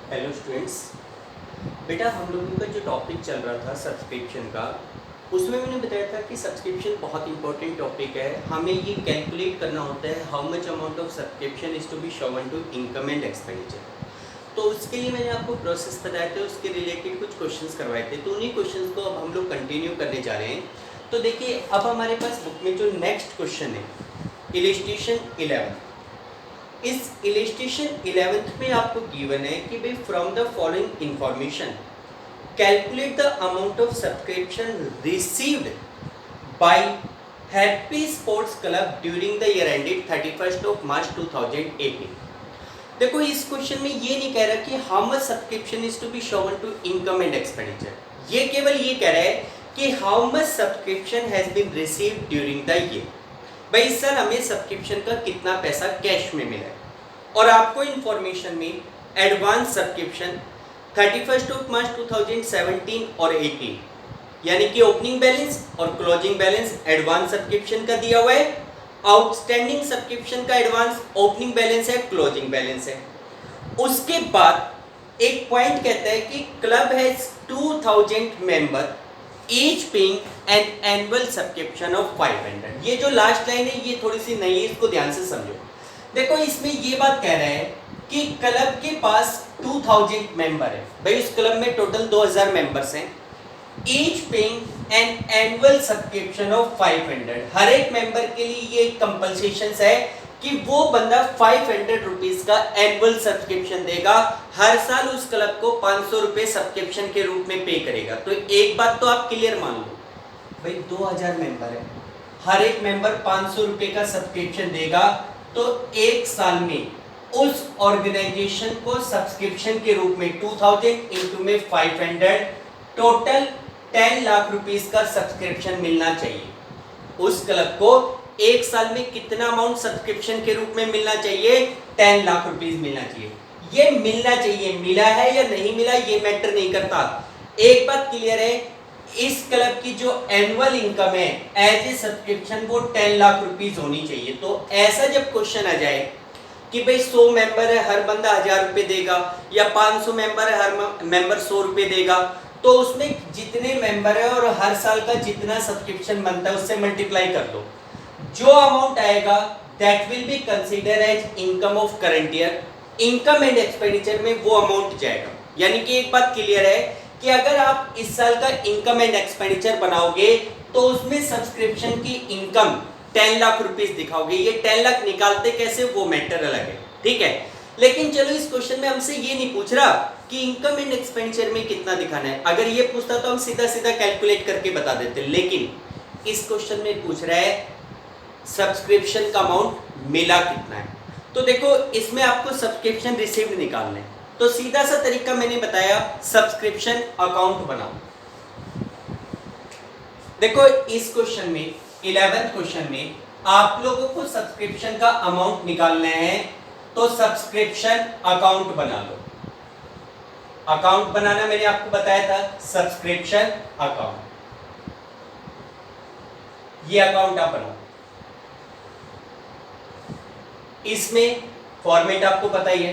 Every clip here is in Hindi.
Hello students. बेटा हम लोगों का जो टॉपिक चल रहा था सब्सक्रिप्शन का, उसमें मैंने बताया था कि सब्सक्रिप्शन बहुत इंपॉर्टेंट टॉपिक है। हमें ये कैलकुलेट करना होता है how much amount of subscription is to be shown to income and expenditure. तो उसके लिए मैंने आपको प्रोसेस बताया था, उसके रिलेटेड कुछ क्वेश्चंस करवाए थे, तो उन्हीं क्वेश्चंस को अब हम लोग कंटिन्यू करने जा रहे हैं। तो देखिए अब हमारे पास बुक में जो नेक्स्ट क्वेश्चन है, इलिस्ट्रेशन 11। इस इलिस्ट्रेशन 11th में आपको गिवन है कि भाई from the following information calculate the amount of subscription received bye happy sports club during the year ended 31st of मार्च 2018। देखो इस क्वेश्चन में ये नहीं कह रहा कि how much subscription is to be shown to income and expenditure, ये केवल ये कह रहा है कि how much subscription has been received during the year. भाई इस साल हमें सब्सक्रिप्शन का कितना पैसा कैश में मिला है, और आपको इंफॉर्मेशन में एडवांस सब्सक्रिप्शन 31st ऑफ मार्च 2017 और 18 यानी कि ओपनिंग बैलेंस और क्लोजिंग बैलेंस एडवांस सब्सक्रिप्शन का दिया हुआ है। आउटस्टैंडिंग सब्सक्रिप्शन का एडवांस ओपनिंग बैलेंस है, क्लोजिंग बैलेंस है। उसके बाद एक पॉइंट कहता है कि club has 2000 member each paying an annual subscription of 500। ये जो लास्ट लाइन है ये थोड़ी सी नई है, इसको ध्यान से समझो। देखो इसमें ये बात कह रहा है कि क्लब के पास 2000 मेंबर है। भाई उस क्लब में टोटल 2000 मेंबर्स हैं। Each paying an annual subscription of 500। हर एक मेंबर के लिए ये कंपल्सेशन है कि वो बंदा 500 रुपीज का एनुअल सब्सक्रिप्शन देगा। हर साल उस क्लब को 500 रुपए सब्सक्रिप्शन के रूप में पे करेगा। तो एक बात तो आप क्लियर मान लो, भाई 2000 मेंबर है, हर एक मेंबर 500 रुपए का सब्सक्रिप्शन देगा, तो एक साल में उस ऑर्गेनाइजेशन को सब्सक्रिप्शन के रूप में 2000 इंटू में 500 टोटल 10 लाख रुपीस का सब्सक्रिप्शन मिलना चाहिए। उस क्लब को एक साल में कितना अमाउंट सब्सक्रिप्शन के रूप में मिलना चाहिए? 10 लाख रुपीस मिलना चाहिए। ये मिलना चाहिए, मिला है या नहीं मिला ये मैटर नहीं करता। एक बात क्लियर है, इस क्लब की जो एनुअल इनकम है एज ए सब्सक्रिप्शन वो 10 लाख रुपीस होनी चाहिए। तो ऐसा जब क्वेश्चन आ जाए कि भाई 100 मेंबर है, हर बंदा 1000 रुपए देगा, या 500 मेंबर है, हर मेंबर 100 रुपए देगा, तो उसमें जितने मेंबर है और हर साल का जितना सब्सक्रिप्शन बनता है उससे मल्टीप्लाई कर दो। जो अमाउंट आएगा that will be consider as income of current year. Income and expenditure में वो अमाउंट जाएगा। यानी कि एक बात क्लियर है कि अगर आप इस साल का इनकम एंड एक्सपेंडिचर बनाओगे तो उसमें सब्सक्रिप्शन की इनकम 10 लाख रुपीस दिखाओगे। ये 10 लाख निकालते कैसे वो मैटर अलग है, ठीक है। लेकिन चलो इस क्वेश्चन में हमसे ये नहीं पूछ रहा कि इनकम एंड एक्सपेंडिचर में कितना दिखाना है। अगर ये पूछता तो हम सीधा सीधा कैलकुलेट करके बता देते, लेकिन इस क्वेश्चन में पूछ रहा है सब्सक्रिप्शन का अमाउंट मिला कितना है। तो देखो इसमें आपको सब्सक्रिप्शन रिसीव्ड निकालना है, तो सीधा सा तरीका मैंने बताया, सब्सक्रिप्शन अकाउंट बनाओ। देखो इस क्वेश्चन में 11th क्वेश्चन में आप लोगों को सब्सक्रिप्शन का अमाउंट निकालना है, तो सब्सक्रिप्शन अकाउंट बना लो। अकाउंट बनाना मैंने आपको बताया था, सब्सक्रिप्शन अकाउंट, ये अकाउंट आप बनाओ। इसमें फॉर्मेट आपको पता ही है,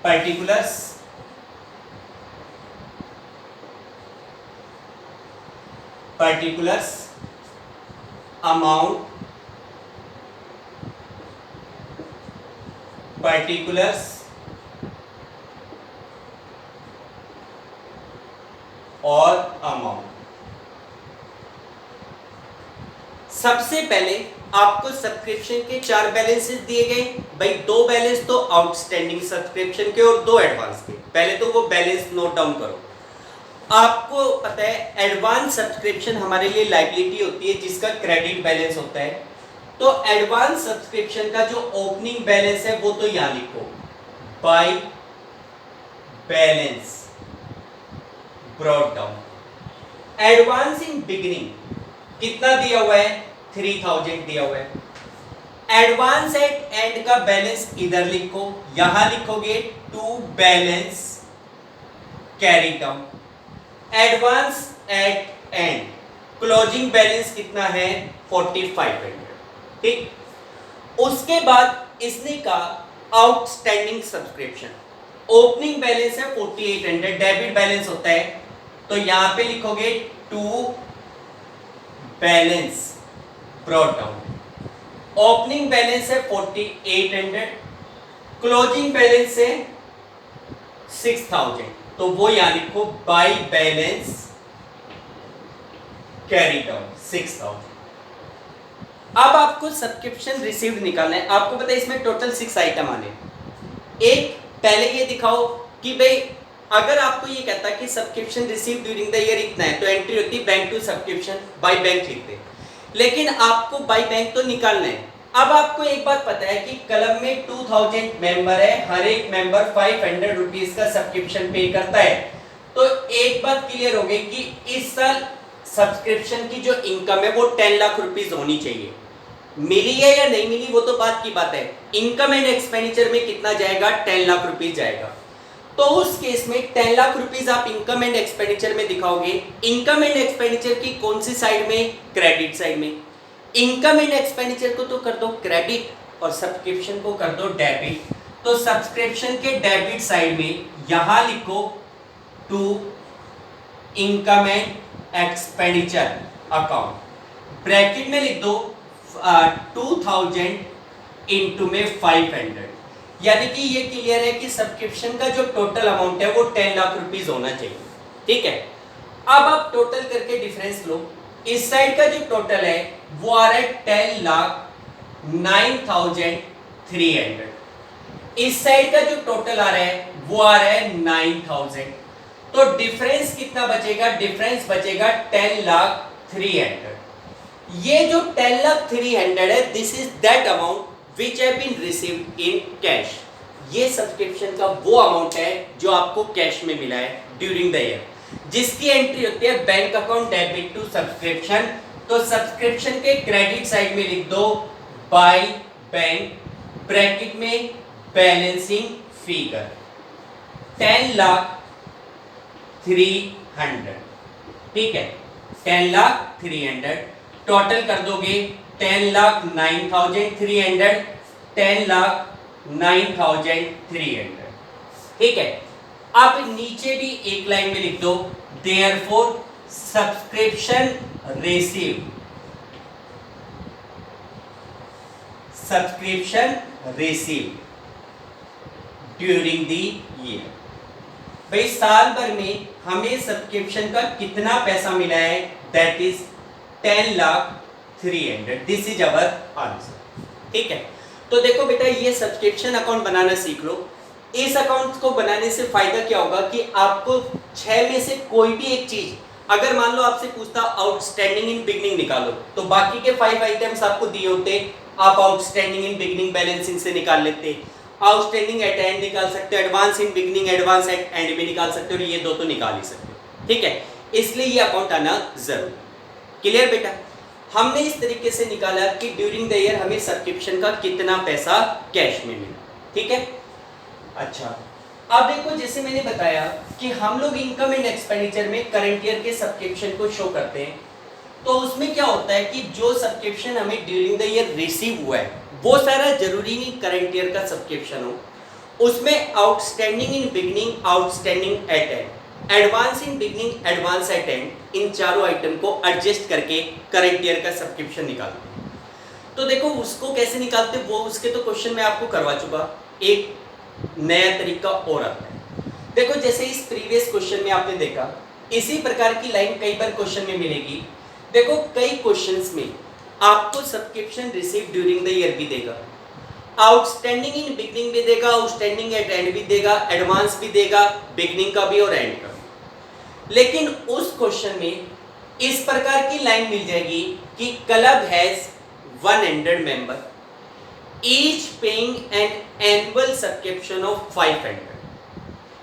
पर्टिकुलर्स, पर्टिकुलर्स, अमाउंट, पर्टिकुलर्स और अमाउंट। सबसे पहले आपको सब्सक्रिप्शन के 4 बैलेंसेस दिए गए। भाई 2 बैलेंस तो आउटस्टैंडिंग सब्सक्रिप्शन के और 2 एडवांस के। पहले तो वो बैलेंस नोट डाउन करो। आपको पता है एडवांस सब्सक्रिप्शन हमारे लिए लायबिलिटी होती है जिसका क्रेडिट बैलेंस होता है। तो एडवांस सब्सक्रिप्शन का जो ओपनिंग बैलेंस है वो तो यहां लिखो, by balance brought down. Advance in beginning कितना दिया हुआ है? 3000 दिया हुआ है। एडवांस एट एंड का बैलेंस इधर लिखो, यहां लिखोगे to balance carry down. Advance at end closing balance कितना है? 4500, ठीक। उसके बाद इसने कहा आउटस्टैंडिंग सब्सक्रिप्शन। ओपनिंग बैलेंस है 4800, डेबिट बैलेंस होता है, तो यहां पे लिखोगे to balance brought down. Opening balance है 4800, क्लोजिंग बैलेंस है 6000, तो वो यहां लिखो बाय बैलेंस कैरी डाउन 6000। अब आपको सब्सक्रिप्शन रिसीव्ड निकालना है। आपको पता है इसमें टोटल 6 आइटम आने। एक पहले ये दिखाओ कि भाई अगर आपको ये कहता कि subscription receive during the year इतना है, तो एंट्री होती bank to subscription by bank लिखते, लेकिन आपको बाय बैंक तो निकालना है। अब आपको एक बात पता है कि क्लब में 2000 मेंबर है, हर एक मेंबर 500 रुपीज का सब्सक्रिप्शन पे करता है, तो एक बात क्लियर हो गई कि इस साल सब्सक्रिप्शन की जो इनकम है वो 10 लाख रुपीज होनी चाहिए। मिली है या नहीं मिली वो तो बात की बात है, इनकम एंड एक्सपेंडिचर में कितना जाएगा, 10 लाख रुपीज जाएगा। तो उस केस में 10 लाख रुपीज आप इनकम एंड एक्सपेंडिचर में दिखाओगे। इनकम एंड एक्सपेंडिचर की कौन सी साइड में, क्रेडिट साइड में। इनकम एंड एक्सपेंडिचर को तो कर दो क्रेडिट और सब्सक्रिप्शन को कर दो डेबिट। तो सब्सक्रिप्शन के डेबिट साइड में यहां लिखो to income and expenditure account, bracket में लिख दो 2000 इंटू में 500, यानी कि ये क्लियर है कि सब्सक्रिप्शन का जो टोटल अमाउंट है वो 10 लाख रुपीज होना चाहिए। ठीक है, अब आप टोटल करके डिफरेंस लो। इस साइड का जो टोटल है वो आ रहा है 10,09,300, इस साइड का जो टोटल आ रहा है वो आ रहा है 9000, तो डिफरेंस कितना बचेगा, डिफरेंस बचेगा 10,03,000। ये जो 10,03,000 है, this is that amount which have been received in cash। ये सब्सक्रिप्शन का वो अमाउंट है जो आपको कैश में मिला है ड्यूरिंग द ईयर, जिसकी एंट्री होती है bank account debit to subscription. तो सब्सक्रिप्शन के क्रेडिट साइड में लिख दो बाय बैंक, ब्रैकेट में बैलेंसिंग फिगर 10,03,000। ठीक है, 10,03,000 टोटल कर दोगे 10,09,300, 10,09,300। ठीक है, अब नीचे भी एक लाइन में लिख दो therefore subscription receive during the year. भाई साल भर में हमें सब्सक्रिप्शन का कितना पैसा मिला है, that is 10,03,000। This is our answer. ठीक है, तो देखो बेटा ये सब्सक्रिप्शन अकाउंट बनाना सीख लो। इस अकाउंट को बनाने से फायदा क्या होगा कि आपको 6 में से कोई भी एक चीज, अगर मान लो आपसे पूछता आउटस्टैंडिंग इन बिगनिंग निकालो, तो बाकी के 5 आइटम्स आपको दिए होते, आप आउटस्टैंडिंग इन बिगनिंग बैलेंसिंग से निकाल लेते, आउटस्टैंडिंग एट एंड निकाल सकते हो, advance in beginning advance at and भी निकाल सकते हो, ये दो तो निकाल ही सकते हो। ठीक है, इसलिए ये अकाउंट आना जरूरी। क्लियर बेटा, हमने इस तरीके से निकाला कि ड्यूरिंग द ईयर हमें सब्सक्रिप्शन का कितना पैसा कैश में मिला। ठीक है, अच्छा अब देखो जैसे मैंने बताया कि हम लोग इनकम एंड एक्सपेंडिचर में करंट ईयर के सब्सक्रिप्शन को शो करते हैं, तो उसमें क्या होता है कि जो सब्सक्रिप्शन हमें ड्यूरिंग द ईयर रिसीव हुआ है वो सारा जरूरी नहीं करंट ईयर का सब्सक्रिप्शन हो, उसमें outstanding in beginning, outstanding at end, advance in beginning, advance at end, इन चारों आइटम को एडजस्ट करके करंट ईयर का सब्सक्रिप्शन निकालते हैं। तो देखो उसको कैसे निकालते वो उसके तो क्वेश्चन मैं आपको करवा चुका, एक नया तरीका और आता है। देखो जैसे इस प्रीवियस क्वेश्चन में आपने देखा, इसी प्रकार की लाइन कई बार क्वेश्चन में मिलेगी। देखो कई क्वेश्चंस में आपको subscription receive during the year भी देगा, आउटस्टैंडिंग इन बिगनिंग भी देगा, आउटस्टैंडिंग एट एंड भी देगा, एडवांस भी देगा, बिगनिंग का भी और एंड का भी। लेकिन उस क्वेश्चन में इस प्रकार की लाइन मिल जाएगी कि club has 100 member, each paying an annual subscription of 500,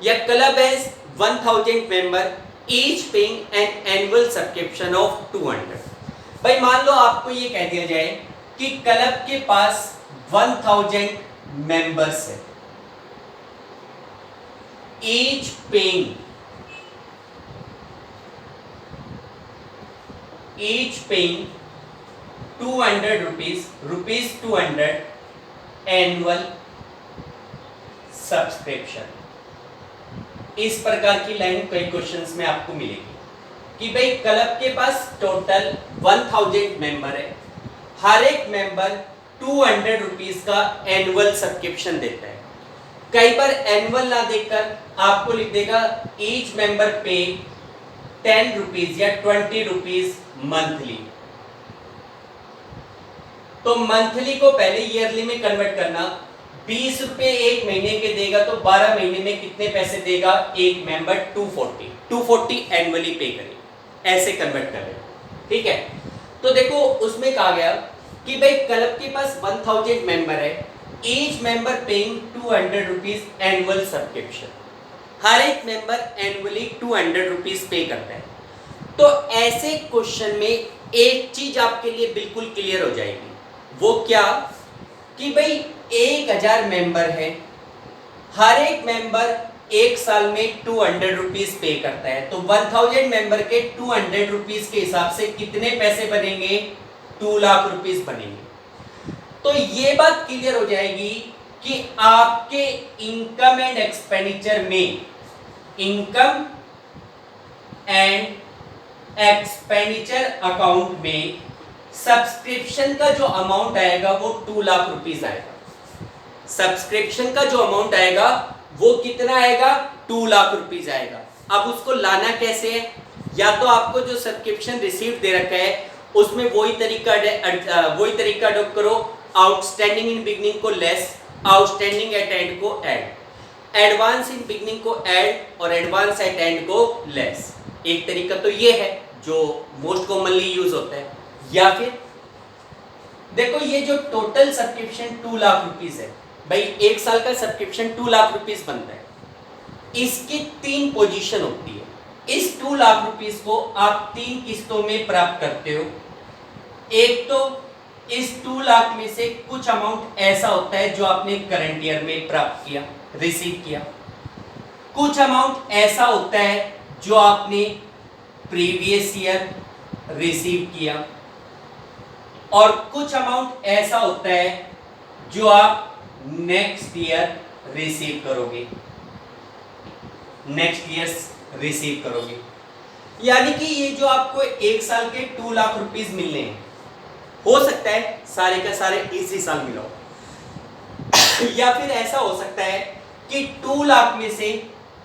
या club has 1000 member, each paying an annual subscription of 200। भाई मान लो आपको ये कह दिया जाए कि क्लब के पास 1000 मेंबर्स है, each paying 200 rupees 200 annual subscription. इस प्रकार की लाइन कई क्वेश्चंस में आपको मिलेगी कि भाई क्लब के पास टोटल 1000 मेंबर है, हर एक मेंबर 200 रुपीज का एनुअल सब्सक्रिप्शन देता है। कई बार एनुअल ना देकर आपको लिख देगा ईच मेंबर पे 10 रुपीज या 20 रुपीज मंथली। तो मंथली को पहले ईयरली में कन्वर्ट करना, 20 रुपए एक महीने के देगा तो 12 महीने में कितने पैसे देगा एक मेंबर? 240 एनुअली पे करें, ऐसे कन्वर्ट कर रहे हैं। ठीक है, तो देखो उसमें कहा गया कि भाई क्लब के पास 1000 मेंबर है, each member paying 200 rupees annual subscription, हर एक मेंबर एनुअली 200 रुपीज पे करता है। तो ऐसे क्वेश्चन में एक चीज आपके लिए बिल्कुल क्लियर हो जाएगी, वो क्या कि भाई 1000 मेंबर है, हर एक मेंबर एक साल में 200 रुपीज पे करता है, तो 1000 मेंबर के 200 रुपीज के हिसाब से कितने पैसे बनेंगे? 2 लाख रुपीज बनेंगे। तो ये बात क्लियर हो जाएगी कि आपके इनकम एंड एक्सपेंडिचर में, इनकम एंड एक्सपेंडिचर अकाउंट में सब्सक्रिप्शन का जो अमाउंट आएगा वो 2 लाख रुपीज आएगा। सब्सक्रिप्शन का जो अमाउंट आएगा वो कितना आएगा? 2 लाख रुपीज आएगा। अब उसको लाना कैसे है? या तो आपको जो सब्सक्रिप्शन रिसीव दे रखा है उसमें वही तरीका अडॉप्ट करो, आउटस्टैंडिंग इन बिगनिंग को लेस, आउटस्टैंडिंग एट एंड को ऐड, एडवांस इन बिगनिंग को ऐड और एडवांस एट एंड को लेस। एक तरीका तो ये है जो मोस्ट कॉमनली यूज होता है। या फिर देखो ये जो टोटल सब्सक्रिप्शन 2 लाख रुपीज है, भाई एक साल का सब्सक्रिप्शन 2 लाख रुपीज बनता है, इसकी 3 पोजीशन होती है। इस 2 लाख रुपीज को आप 3 किस्तों में प्राप्त करते हो। एक तो इस 2 लाख में से कुछ अमाउंट ऐसा होता है जो आपने करंट ईयर में प्राप्त किया, रिसीव किया, कुछ अमाउंट ऐसा होता है जो आपने प्रीवियस ईयर रिसीव किया, और कुछ अमाउंट ऐसा होता है जो आप नेक्स्ट ईयर रिसीव करोगे, नेक्स्ट ईयर रिसीव करोगे। यानी कि ये जो आपको एक साल के 2 लाख रुपीस मिलने हैं, हो सकता है सारे का सारे इसी साल मिलो, या फिर ऐसा हो सकता है कि 2 लाख में से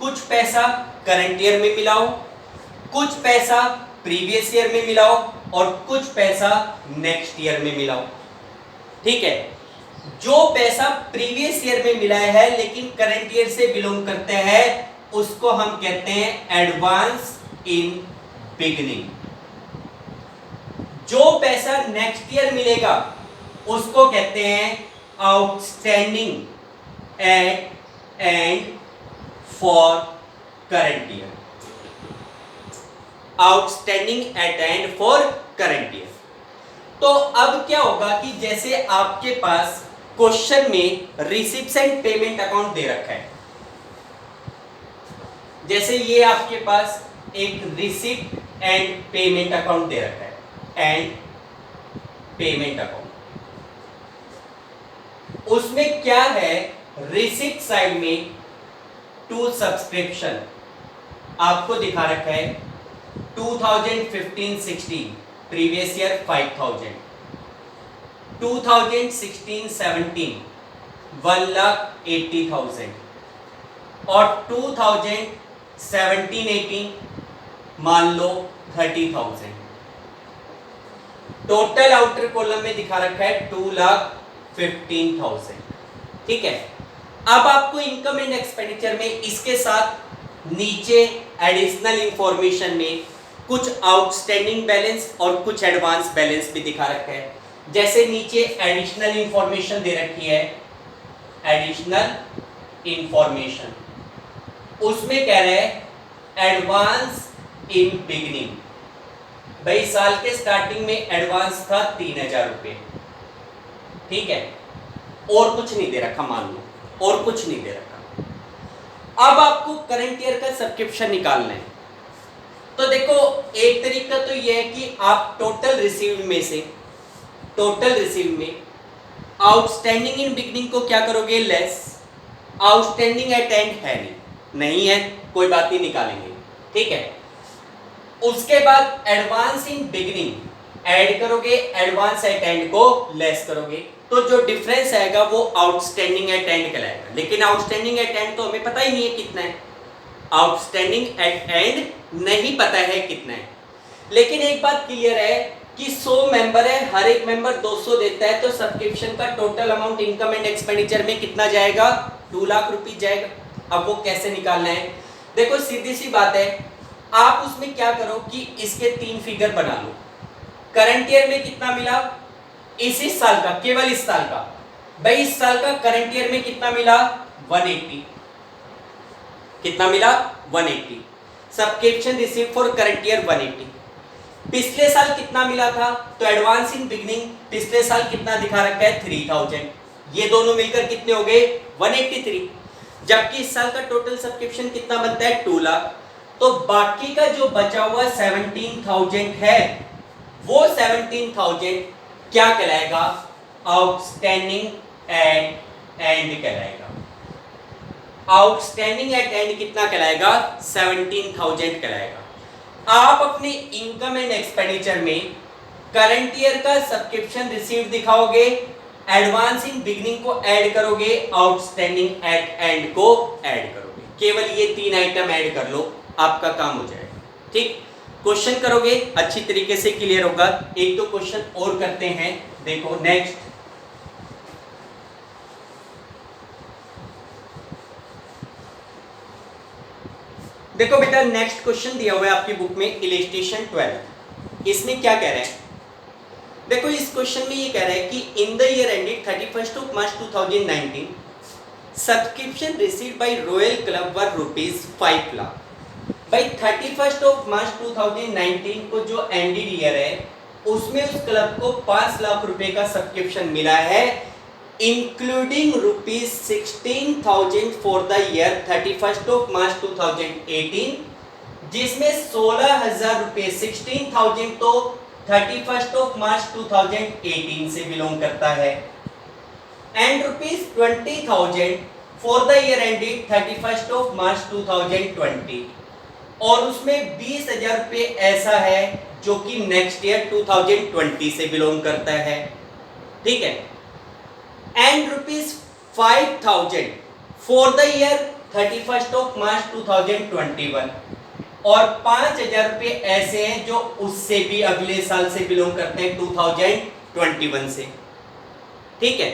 कुछ पैसा करंट ईयर में मिलाओ, कुछ पैसा प्रीवियस ईयर में मिलाओ और कुछ पैसा नेक्स्ट ईयर में मिलाओ। ठीक है, जो पैसा प्रीवियस ईयर में मिला है लेकिन करंट ईयर से बिलोंग करते हैं उसको हम कहते हैं एडवांस इन बिगनिंग। जो पैसा नेक्स्ट ईयर मिलेगा उसको कहते हैं outstanding at and for current year, outstanding at and for current year. तो अब क्या होगा कि जैसे आपके पास क्वेश्चन में रिसीप्ट्स एंड पेमेंट अकाउंट दे रखा है, जैसे ये आपके पास एक रिसीप्ट एंड पेमेंट अकाउंट दे रखा है, एंड पेमेंट अकाउंट, उसमें क्या है, रिसीप्ट साइड में टू सब्सक्रिप्शन आपको दिखा रखा है 2015-16 प्रीवियस ईयर 5000, 2016-17 1,80,000 और 2017-18 मान लो 30,000। टोटल आउटर कॉलम में दिखा रखा है 2,15,000। ठीक है, अब आपको इनकम एंड एक्सपेंडिचर में इसके साथ नीचे एडिशनल इंफॉर्मेशन में कुछ आउटस्टैंडिंग बैलेंस और कुछ एडवांस बैलेंस भी दिखा रखा है। जैसे नीचे एडिशनल इंफॉर्मेशन दे रखी है, एडिशनल इंफॉर्मेशन, उसमें कह रहे हैं एडवांस इन बिगिनिंग। भाई साल के स्टार्टिंग में एडवांस था 3,000 रुपये, ठीक है, और कुछ नहीं दे रखा, मान लो और कुछ नहीं दे रखा। अब आपको करंट ईयर का सब्सक्रिप्शन निकालना है, तो देखो एक तरीका तो यह है कि आप टोटल रिसीव में से, टोटल रिसीव में आउटस्टैंडिंग इन बिगिनिंग को क्या करोगे, लेस, आउटस्टैंडिंग एट एंड है नहीं, नहीं है, कोई बात नहीं, निकालेंगे। ठीक है, उसके बाद एडवांस इन बिगिनिंग ऐड करोगे, एडवांस एट एंड को लेस करोगे, तो जो डिफरेंस आएगा वो आउटस्टैंडिंग एट एंड कहलाएगा। लेकिन आउटस्टैंडिंग एट एंड तो हमें पता ही नहीं है कितना है, आउटस्टैंडिंग एट एंड नहीं पता है कितना है। लेकिन एक बात क्लियर है कि 100 मेंबर है, हर एक मेंबर 200 देता है, तो सब्सक्रिप्शन का total amount income and expenditure में कितना जाएगा, 2 लाख रुपए जाएगा। अब वो कैसे निकालना है, देखो सीधी सी बात है, आप उसमें क्या करो कि इसके 3 फिगर बना लो। करंट ईयर में कितना मिला, इसी साल का, केवल इस साल का, भाई इस साल का करंट ईयर में कितना मिला, 180, कितना मिला 180, subscription receive for current year 180। पिछले साल कितना मिला था, तो एडवांस इन बिगनिंग पिछले साल कितना दिखा रखा है, 3000, ये दोनों मिलकर कितने हो गए, 183। जबकि इस साल का टोटल सब्सक्रिप्शन कितना बनता है, 2 लाख। तो बाकी का जो बचा हुआ 17,000 है, वो 17,000 क्या कहलाएगा, आउटस्टैंडिंग एट एंड कहलाएगा। आउटस्टैंडिंग एट एंड कितना कहलाएगा, 17,000 कहलाएगा। आप अपने इनकम एंड एक्सपेंडिचर में करंट ईयर का सब्सक्रिप्शन रिसीव दिखाओगे, एडवांस इन बिगिनिंग को ऐड करोगे, आउटस्टैंडिंग एट एंड को ऐड करोगे। केवल ये 3 आइटम ऐड कर लो, आपका काम हो जाएगा। ठीक, क्वेश्चन करोगे अच्छी तरीके से क्लियर होगा। एक दो क्वेश्चन और करते हैं, देखो नेक्स्ट। देखो बेटा नेक्स्ट क्वेश्चन दिया हुआ है आपकी बुक में, इलस्ट्रेशन 12। इसमें क्या कह रहे हैं, देखो इस क्वेश्चन में ये कह रहा है कि in the year ended 31 March 2019 subscription received by royal club were ₹5 lakh. भाई 31 मार्च 2019 को जो एंडेड ईयर है उसमें उस क्लब को 5 लाख रुपए का सब्सक्रिप्शन मिला है, इंक्लूडिंग ₹16,000 फॉर द ईयर 31 मार्च 2018, जिसमें 16,000 रुपए 16,000 तो 31 मार्च 2018 से बिलोंग करता है, and ₹20,000 for the year ended 31 मार्च 2020, और उसमें 20,000 रुपए ऐसा है जो कि नेक्स्ट ईयर 2020 से बिलोंग करता है। ठीक है, एंड ₹5,000 फॉर द ईयर 31 मार्च 2021, और 5,000 रुपए ऐसे हैं जो उससे भी अगले साल से बिलोंग करते हैं, 2021 से। ठीक है,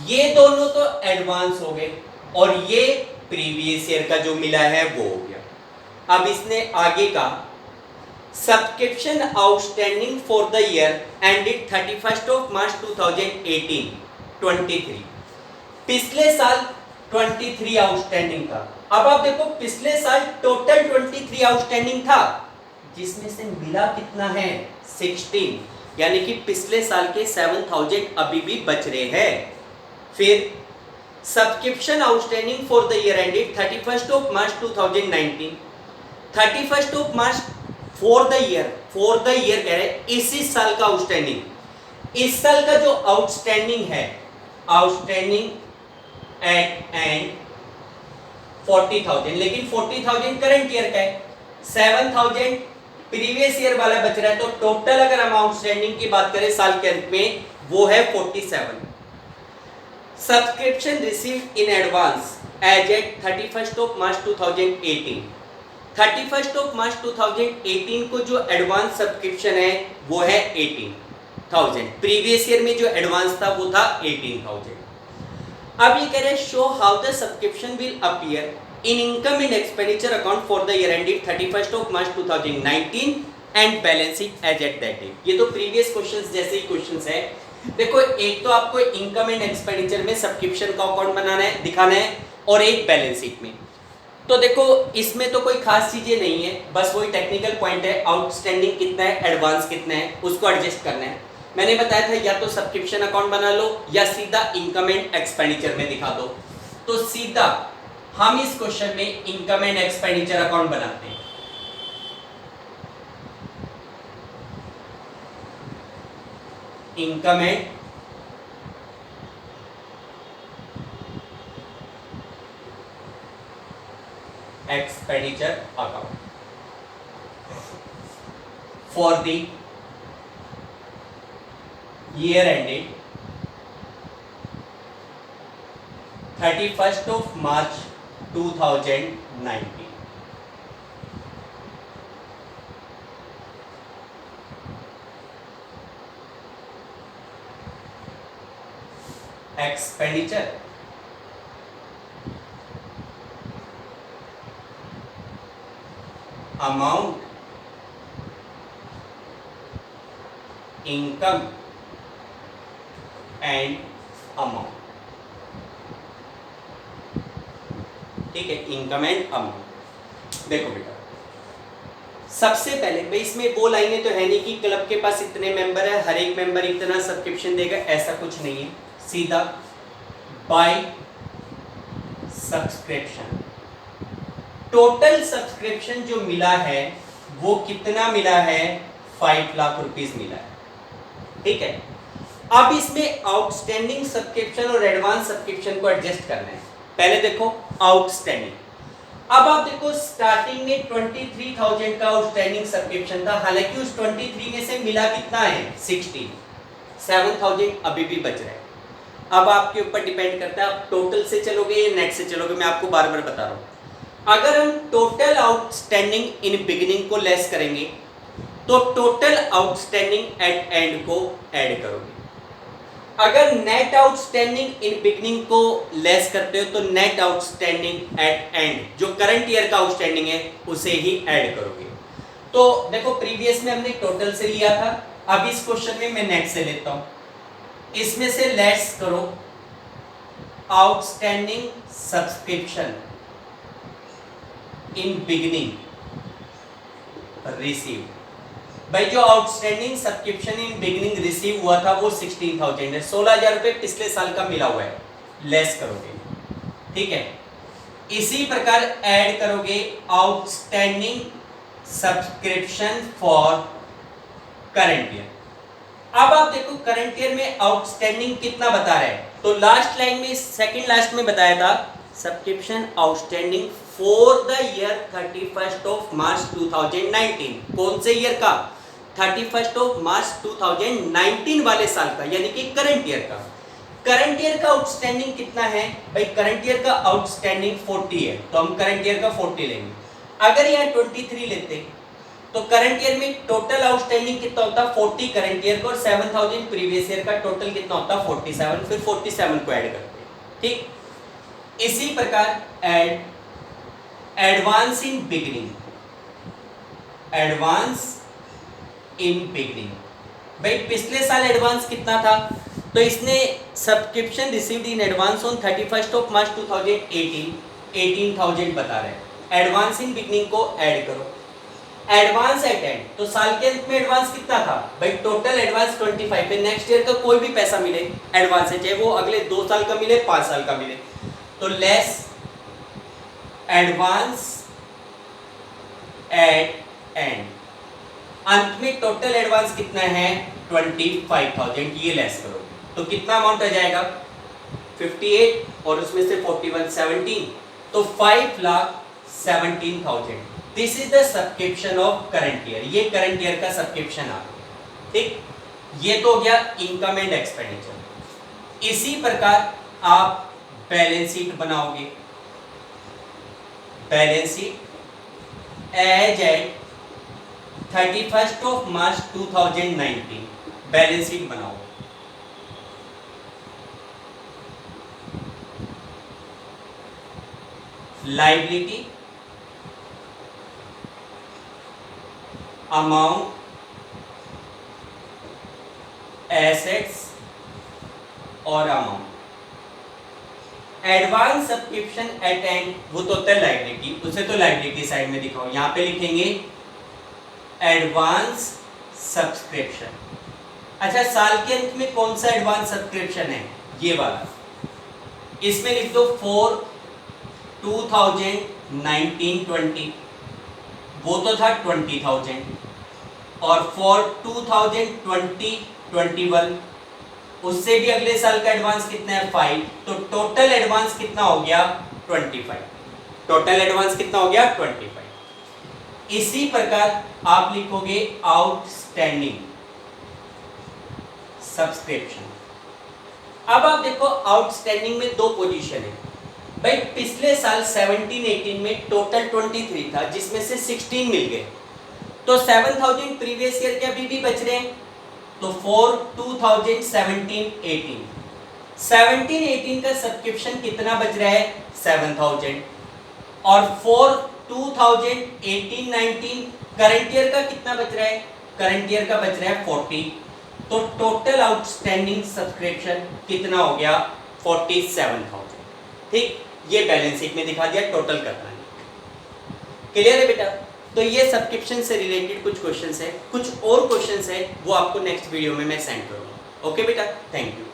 ये दोनों तो एडवांस हो गए और ये प्रीवियस ईयर का जो मिला है वो हो गया। अब इसने आगे का subscription outstanding for the year ended 31 मार्च 2018 23, पिछले साल 23 आउटस्टैंडिंग था। अब आप देखो पिछले साल टोटल 23 आउटस्टैंडिंग था, जिसमें से मिला कितना है, 16, यानी कि पिछले साल के 7,000 अभी भी बच रहे हैं। फिर subscription outstanding for the year ended 31 March 2019, 31 March for the year कह रहे हैं इसी साल का आउटस्टैंडिंग, इस साल का जो आउटस्टैंडिंग है, आउटस्टैंडिंग एट एंड 40,000, लेकिन 40,000 करंट ईयर का है, 7,000 प्रीवियस ईयर वाला बच रहा है, तो टोटल अगर हम आउटस्टैंडिंग की बात करें साल के अंत में वो है 47। Subscription received in advance as at 31 मार्च 2018, 31 मार्च 2018 को जो एडवांस सब्सक्रिप्शन है वो है 18,000, प्रीवियस ईयर में जो एडवांस था वो था 18,000। अब ये कह रहे हैं show how the subscription will appear in income and expenditure account for the year ended 31 March 2019 and balance sheet as at that date. ये तो प्रीवियस क्वेश्चंस जैसे ही क्वेश्चंस है। देखो एक तो आपको इनकम एंड एक्सपेंडिचर में सब्सक्रिप्शन का अकाउंट बनाना है, दिखाना है, और एक बैलेंस शीट में। तो देखो इसमें तो कोई खास चीजें नहीं है, बस वही टेक्निकल पॉइंट है, आउटस्टैंडिंग कितना है, एडवांस कितना है, उसको एडजस्ट करना है। मैंने बताया था या तो सब्सक्रिप्शन अकाउंट बना लो या सीधा इनकम एंड एक्सपेंडिचर में दिखा दो। तो सीधा हम इस क्वेश्चन में इनकम एंड एक्सपेंडिचर अकाउंट बनाते हैं। Income and expenditure account for the year ended 31st of March 2019. Expenditure amount, income and amount. ठीक है, इनकम एंड अमाउंट। देखो बेटा, सबसे पहले भाई इसमें वो लाइनें तो है नहीं कि क्लब के पास इतने मेंबर है, हर एक मेंबर इतना सब्सक्रिप्शन देगा, ऐसा कुछ नहीं है। सीधा बाय सब्सक्रिप्शन, टोटल सब्सक्रिप्शन जो मिला है वो कितना मिला है, 5 लाख रुपीस मिला है। ठीक है, अब इसमें आउटस्टैंडिंग सब्सक्रिप्शन और एडवांस सब्सक्रिप्शन को एडजस्ट करना है। पहले देखो आउटस्टैंडिंग, अब आप देखो स्टार्टिंग में 23,000 का आउटस्टैंडिंग सब्सक्रिप्शन था, हालांकि उस 23 में से मिला कितना है, 16, 7,000 अभी भी बच रहा है। अब आपके ऊपर डिपेंड करता है आप टोटल से चलोगे या नेट से चलोगे, मैं आपको बार बार बता रहा हूं। अगर हम टोटल आउटस्टैंडिंग इन बिगिनिंग को लेस करेंगे तो टोटल आउटस्टैंडिंग एट एंड को ऐड करोगे। अगर नेट आउटस्टैंडिंग इन बिगिनिंग को लेस करते हो तो नेट आउटस्टैंडिंग एट एंड, जो करंट ईयर का आउटस्टैंडिंग है, उसे ही ऐड करोगे। तो देखो प्रीवियस में हमने टोटल से लिया था, अब इस क्वेश्चन में मैं नेट से लेता हूं। इसमें से लेस करो outstanding subscription in beginning receive. भाई जो outstanding subscription in beginning receive हुआ था वो 16,000 है, 16,000 रुपए पिछले साल का मिला हुआ है, लेस करोगे। ठीक है, इसी प्रकार ऐड करोगे outstanding subscription for current year. अब आप देखो करंट ईयर में आउटस्टैंडिंग कितना बता रहा है, तो लास्ट लाइन में, सेकंड लास्ट में बताया था subscription outstanding for the year 31st of March 2019। कौन से ईयर का, 31st ऑफ मार्च 2019 वाले साल का, यानी कि करंट ईयर का। करंट ईयर का आउटस्टैंडिंग कितना है भाई, करंट ईयर का आउटस्टैंडिंग 40 है, तो हम करंट ईयर का 40 लेंगे। अगर यहाँ 23 लेते तो करंट ईयर में टोटल आउटस्टैंडिंग कितना होता, 40 करंट ईयर का और 7,000 प्रीवियस ईयर का, टोटल कितना होता, 47, फिर 47 को ऐड करते हैं। ठीक, इसी प्रकार add advance in beginning, advance in beginning. भाई पिछले साल एडवांस कितना था, तो इसने subscription received in advance on 31st of मार्च 2018 18,000 बता रहे हैं। एडवांस इन बिगिनिंग को ऐड करो, एडवांस एट एंड, तो साल के अंत में एडवांस कितना था भाई, टोटल एडवांस 25 पे। नेक्स्ट ईयर का कोई भी पैसा मिले एडवांस है, चाहे वो अगले 2 साल का मिले 5 साल का मिले, तो लेस एडवांस एट एंड। अंत में टोटल एडवांस कितना है, 25,000, ये लेस करो तो कितना अमाउंट आ जाएगा, 58 और उसमें से 41 17, तो 5,17,000। This is the subscription of current year, ये करंट ईयर का सब्सक्रिप्शन आ। ठीक, ये तो हो गया इनकम एंड एक्सपेंडिचर। इसी प्रकार आप बैलेंस शीट बनाओगे, balance sheet as at 31st of March 2019, balance sheet बनाओ। लायबिलिटी, अमाउंट, एसेट्स और amount. Advance subscription at end वो तो होता है लायबिलिटी, उसे तो लायबिलिटी साइड में दिखाओ, यहां पे लिखेंगे एडवांस सब्सक्रिप्शन। अच्छा, साल के अंत में कौन सा एडवांस सब्सक्रिप्शन है, ये वाला, इसमें लिख दो फॉर 2019-20, वो तो था 20,000, और फॉर 2020-21 उससे भी अगले साल का एडवांस कितना है, 5, तो टोटल एडवांस कितना हो गया, 25। टोटल एडवांस कितना हो गया 25। इसी प्रकार आप लिखोगे आउटस्टैंडिंग सब्सक्रिप्शन। अब आप देखो आउटस्टैंडिंग में दो पोजीशन है भाई, पिछले साल 17-18 में टोटल 23 था जिसमें से 16 मिल गए, तो 7000 प्रीवियस ईयर के अभी भी बच रहे हैं, तो फॉर 2017-18 17-18 का सब्सक्रिप्शन कितना बच रहा है 7000, और फॉर 2018-19 करंट ईयर का कितना बच रहा है, करंट ईयर का बच रहा है 40, तो टोटल आउटस्टैंडिंग सब्सक्रिप्शन कितना हो गया 47,000। ठीक, ये बैलेंस शीट में दिखा दिया, टोटल करना है। क्लियर है बेटा? तो ये सब्सक्रिप्शन से रिलेटेड कुछ क्वेश्चंस है, कुछ और क्वेश्चंस है वो आपको नेक्स्ट वीडियो में मैं सेंड करूंगा। ओके बेटा, थैंक यू।